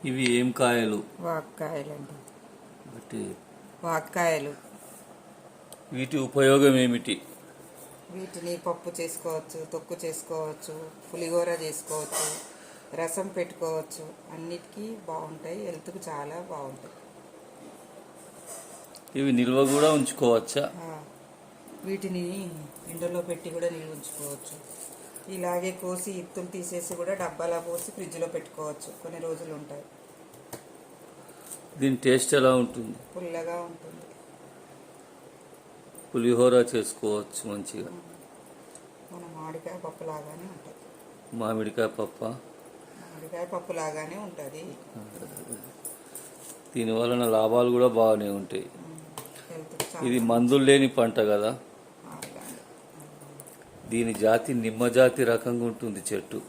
ఇవి ఏం కాయలు? వాక్కాయలండి. అంటే వాక్కాయలు. వీటి ఉపయోగం ఏమిటి? వీటిని పప్పు చేసుకోవచ్చు, తొక్కు చేసుకోవచ్చు, పులిహోర చేసుకోవచ్చు, రసం పెట్టుకోవచ్చు. అన్నిటికీ బాగుంటాయి, హెల్త్కి చాలా బాగుంటాయి. ఇవి నిల్వ కూడా ఉంచుకోవచ్చా? వీటిని ఎండలో పెట్టి కూడా నిల్వ ఉంచుకోవచ్చు. ఇలాగే కోసి ఇత్తులు తీసేసి కూడా డబ్బాలో పోసి ఫ్రిడ్జ్లో పెట్టుకోవచ్చు, కొన్ని రోజులు ఉంటాయి. దీని టేస్ట్ ఎలా ఉంటుంది? పుల్లగా ఉంటుంది. పులిహోర చేసుకోవచ్చు మంచిగా. మన మామిడికాయ పప్పు లాగానే ఉంటుంది. మామిడికాయ పప్ప? మామిడికాయ పప్పు లాగానే ఉంటుంది. దీని వలన లాభాలు కూడా బాగానే ఉంటాయి. ఇది హెల్త్ మందులు లేని పంట కదా. దీని జాతి నిమ్మ జాతి రకంగా ఉంటుంది చెట్టు.